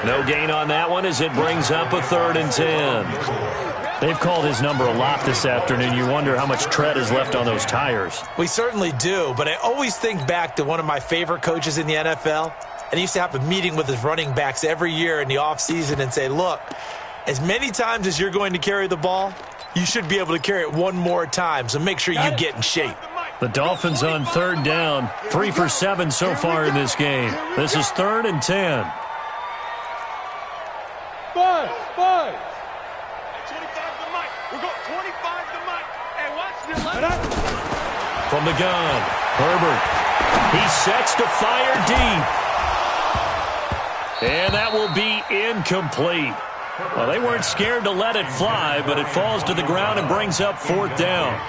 S1: No gain on that one as it brings up a 3rd and 10. They've called his number a lot this afternoon. You wonder how much tread is left on those tires.
S3: We certainly do, but I always think back to one of my favorite coaches in the NFL. And he used to have a meeting with his running backs every year in the offseason and say, look, as many times as you're going to carry the ball, you should be able to carry it one more time, so make sure you get in shape.
S1: The Dolphins on 3rd down. 3 for 7 so far in this game. This is 3rd and 10.
S5: 5.
S2: 25 to Mike. We'll go 25 to Mike. And watch the left.
S1: From the gun, Herbert. He sets to fire deep. And that will be incomplete. Well, they weren't scared to let it fly, but it falls to the ground and brings up 4th down.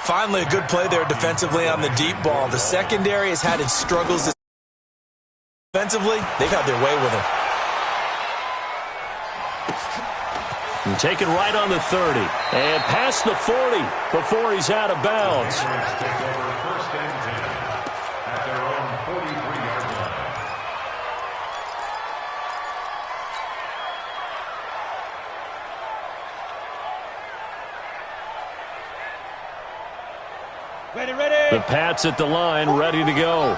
S3: Finally, a good play there defensively on the deep ball. The secondary has had its struggles. Defensively, they've had their way with him.
S1: And taken right on the 30. And past the 40 before he's out of bounds.
S4: Take over 1st and 10 at their own 43-yard line.
S5: Ready, ready.
S1: The Pats at the line, ready to go.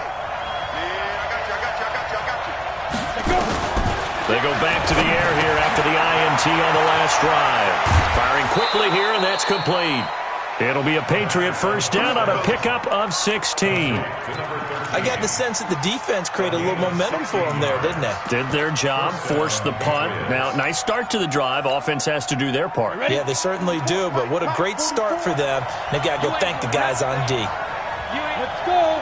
S1: They go back to the air here after the INT on the last drive. Firing quickly here, and that's complete. It'll be a Patriot first down on a pickup of 16.
S3: I got the sense that the defense created a little momentum for them there, didn't they?
S1: Did their job, forced the punt. Now, nice start to the drive. Offense has to do their part.
S3: Yeah, they certainly do, but what a great start for them. They got to go thank the guys on D.
S5: Let's go.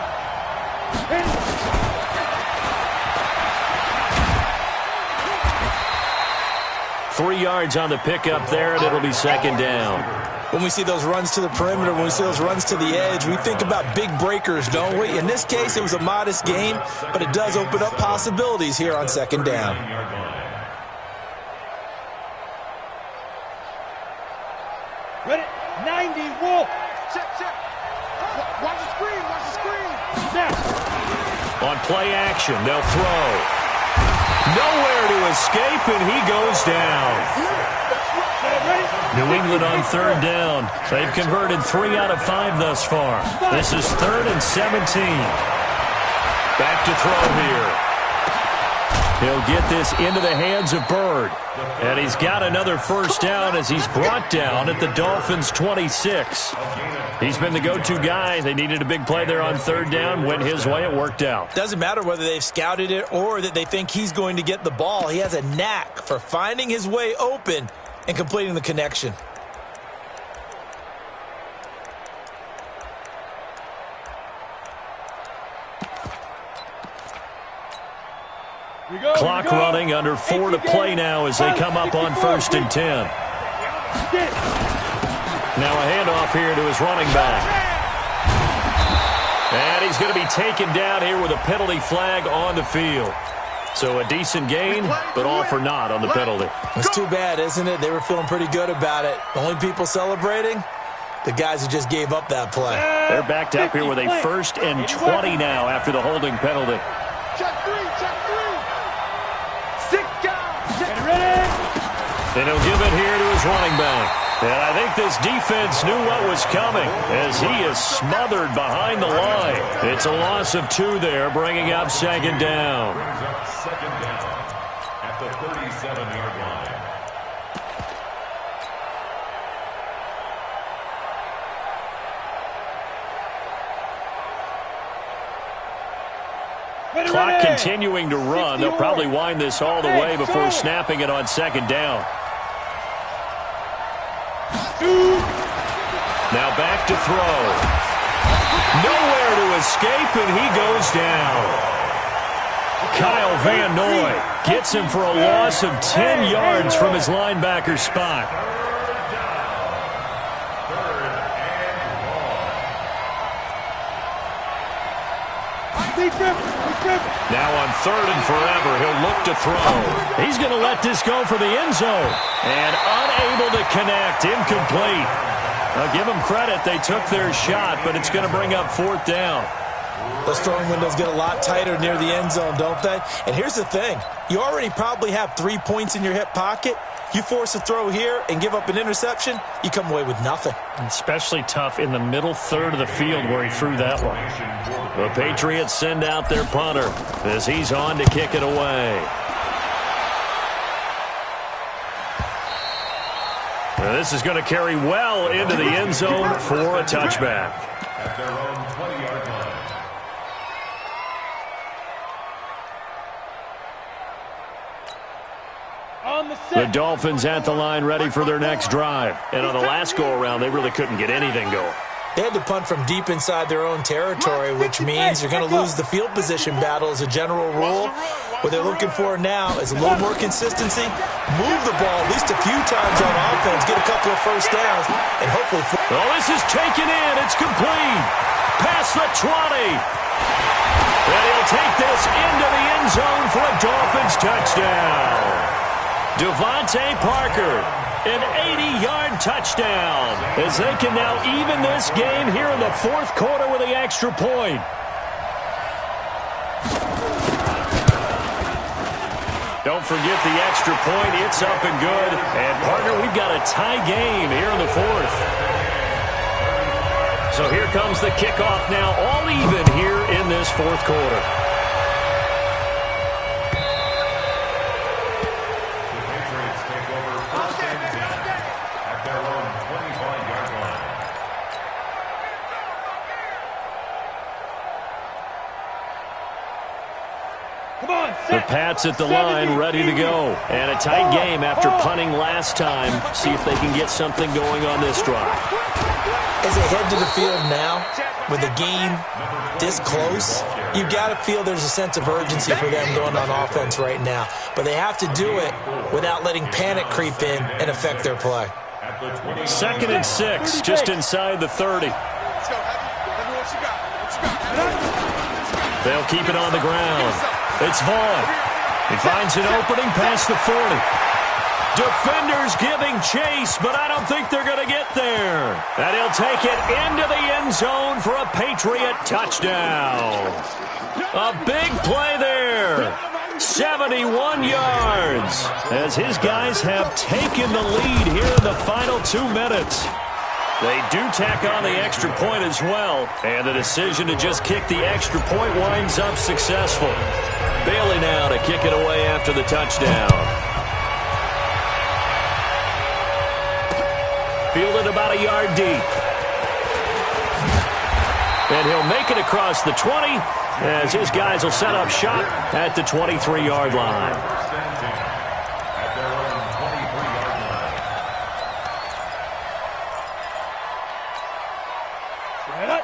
S1: 3 yards on the pickup there, and it'll be 2nd down.
S3: When we see those runs to the perimeter, when we see those runs to the edge, we think about big breakers, don't we? In this case, it was a modest game, but it does open up possibilities here on 2nd down.
S5: Ready. 90. Wolf.
S2: Check. Watch the screen.
S5: Snap.
S1: On play action, they'll throw. Nowhere to escape, and he goes down. New England on 3rd down. They've converted 3 out of 5 thus far. This is 3rd and 17. Back to throw here. He'll get this into the hands of Bird. And he's got another first down as he's brought down at the Dolphins' 26. He's been the go-to guy. They needed a big play there on third down. Went his way. It worked out.
S3: Doesn't matter whether they've scouted it or that they think he's going to get the ball. He has a knack for finding his way open and completing the connection.
S1: Clock running, under 4 to play now as they come up on 1st and 10. Now a handoff here to his running back. And he's going to be taken down here with a penalty flag on the field. So a decent gain, but all for naught on the penalty.
S3: It's too bad, isn't it? They were feeling pretty good about it. The only people celebrating, the guys who just gave up that play.
S1: They're backed up here with a 1st and 20 now after the holding penalty.
S2: Check three, check three. 6 guys. Get ready.
S1: Then he'll give it here to his running back. And I think this defense knew what was coming as he is smothered behind the line. It's a loss of 2 there, bringing up 2nd down.
S4: Brings up 2nd down at the 37-yard line.
S1: Clock continuing to run. They'll probably wind this all the way before snapping it on 2nd down. Now back to throw. Nowhere to escape, and he goes down. Kyle Van Noy gets him for a loss of 10 yards from his linebacker spot. Now on 3rd and forever, he'll look to throw. He's going to let this go for the end zone. And unable to connect, incomplete. I'll give them credit. They took their shot, but it's going to bring up 4th down.
S3: Those throwing windows get a lot tighter near the end zone, don't they? And here's the thing. You already probably have 3 points in your hip pocket. You force a throw here and give up an interception, you come away with nothing.
S1: Especially tough in the middle third of the field where he threw that one. The Patriots send out their punter as he's on to kick it away. Now this is going to carry well into the end zone for a touchback.
S4: At their own 20-yard line.
S1: The Dolphins at the line ready for their next drive. And on the last go-around, they really couldn't get anything going.
S3: They had to punt from deep inside their own territory, which means you're going to lose the field position battle as a general rule. What they're looking for now is a little more consistency, move the ball at least a few times on offense, get a couple of first downs, and hopefully...
S1: Oh, this is taken in. It's complete. Past the 20. And he'll take this into the end zone for a Dolphins touchdown. Devontae Parker, an 80-yard touchdown, as they can now even this game here in the 4th quarter with the extra point. Don't forget the extra point. It's up and good. And, partner, we've got a tie game here in the 4th. So here comes the kickoff now, all even here in this 4th quarter. The Pats at the line, ready to go. And a tight game after punting last time. See if they can get something going on this drive.
S3: As they head to the field now, with the game this close, you've got to feel there's a sense of urgency for them going on offense right now. But they have to do it without letting panic creep in and affect their play.
S1: 2nd and 6, just inside the 30. They'll keep it on the ground. It's Vaughn. He finds an opening past the 40. Defenders giving chase, but I don't think they're going to get there. And he'll take it into the end zone for a Patriot touchdown. A big play there. 71 yards as his guys have taken the lead here in the final 2 minutes. They do tack on the extra point as well, and the decision to just kick the extra point winds up successful. Bailey now to kick it away after the touchdown. Fielded about a yard deep. And he'll make it across the 20 as his guys will set up shop at the 23-yard line.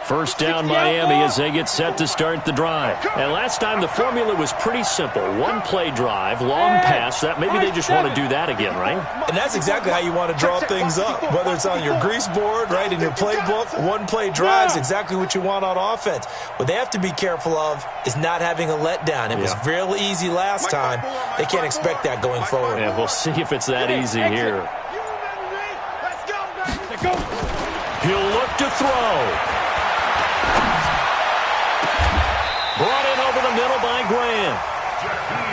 S1: First down Miami as they get set to start the drive. And last time the formula was pretty simple. One play drive, long pass. That maybe they just want to do that again, right?
S3: And that's exactly how you want to draw things up. Whether it's on your grease board, right, in your playbook, one play drive is exactly what you want on offense. What they have to be careful of is not having a letdown. It was real easy last time. They can't expect that going forward.
S1: And we'll see if it's that easy here. He'll look to throw. Brought in over the middle by Graham.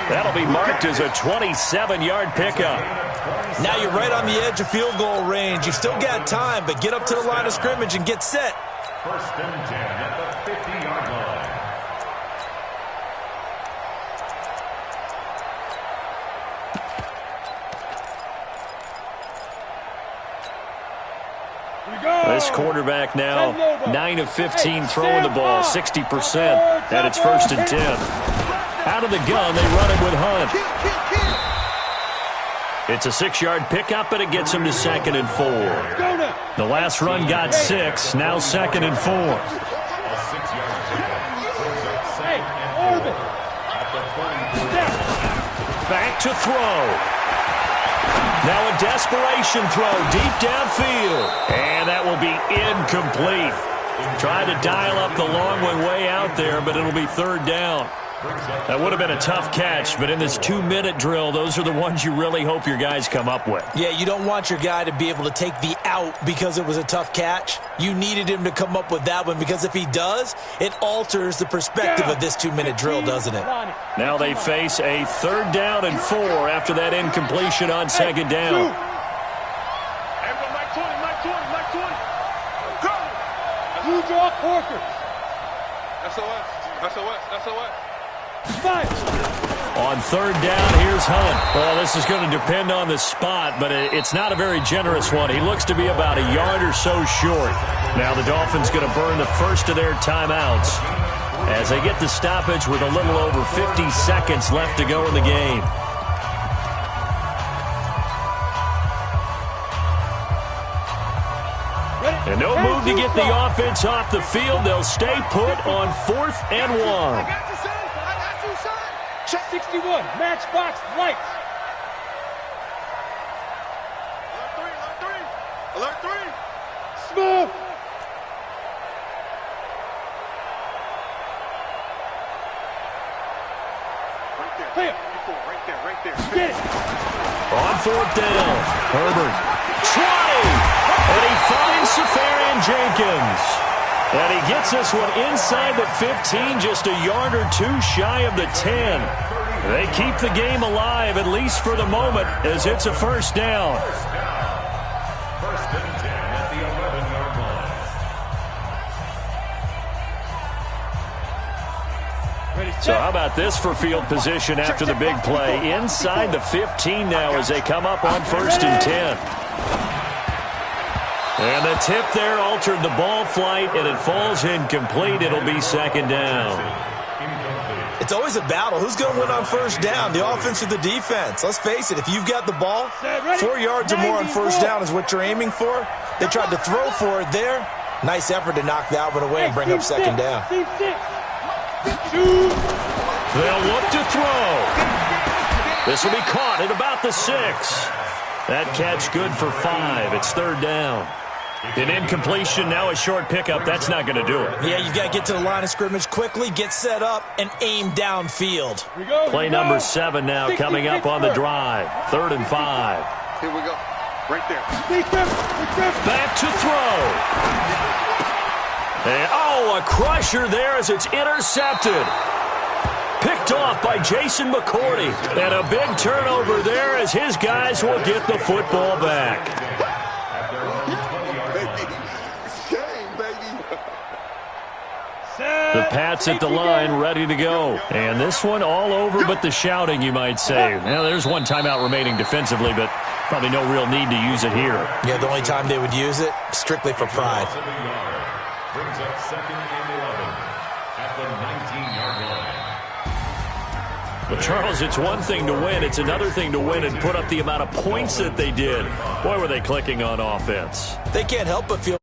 S1: That'll be marked as a 27-yard pickup.
S3: Now you're right on the edge of field goal range. You've still got time, but get up to the line of scrimmage and get set.
S4: First and 10 at the 50-yard line.
S1: This quarterback now 9 of 15 throwing the ball, 60%, and it's first and 10. Out of the gun, they run it with Hunt. It's a 6-yard pickup, and it gets him to 2nd and 4. The last run got 6, now 2nd and 4. Back to throw. Now a desperation throw deep downfield. And that will be incomplete. Tried to dial up the long one way out there, but it'll be 3rd down. That would have been a tough catch, but in this 2-minute drill, those are the ones you really hope your guys come up with.
S3: Yeah, you don't want your guy to be able to take the out because it was a tough catch. You needed him to come up with that one because if he does, it alters the perspective of this 2-minute drill, doesn't it?
S1: Now they face a 3rd down and 4 after that incompletion on 2nd down.
S5: Blue draw Corker.
S2: SOS.
S1: On 3rd down, here's Hunt. Well, this is going to depend on the spot, but it's not a very generous one. He looks to be about a yard or so short. Now the Dolphins going to burn the first of their timeouts as they get the stoppage with a little over 50 seconds left to go in the game. And no move to get the offense off the field. They'll stay put on 4th and 1.
S5: 61, matchbox lights.
S2: Alert 3.
S5: Smooth. Right there. Get it.
S1: On 4th down, Herbert trying, and he finds Safarian Jenkins. And he gets this one inside the 15, just a yard or 2 shy of the 10. They keep the game alive, at least for the moment, as it's a 1st down.
S4: First and 10 at the 11-yard line.
S1: So how about this for field position after the big play? Inside the 15 now as they come up on 1st and 10. And the tip there altered the ball flight, and it falls incomplete. It'll be 2nd down.
S3: It's always a battle. Who's going to win on 1st down, the offense or the defense? Let's face it, if you've got the ball, 4 yards or more on 1st down is what you're aiming for. They tried to throw for it there. Nice effort to knock that one away and bring up 2nd down.
S1: They'll look to throw. This will be caught at about the 6. That catch good for 5. It's 3rd down. An incompletion, now a short pickup. That's not going to do it.
S3: Yeah, you've got to get to the line of scrimmage quickly, get set up, and aim downfield.
S1: Play number 7 now coming up on the drive. 3rd and 5.
S2: Here we go. Right there.
S1: Back to throw. And, a crusher there as it's intercepted. Picked off by Jason McCourty. And a big turnover there as his guys will get the football back. The Pats at the line, ready to go. And this one all over but the shouting, you might say. Now, there's one timeout remaining defensively, but probably no real need to use it here.
S3: Yeah, the only time they would use it, strictly for pride.
S4: Brings up 2nd and 11 at the 19-yard line.
S1: But, Charles, it's one thing to win. It's another thing to win and put up the amount of points that they did. Boy, were they clicking on offense.
S3: They can't help but feel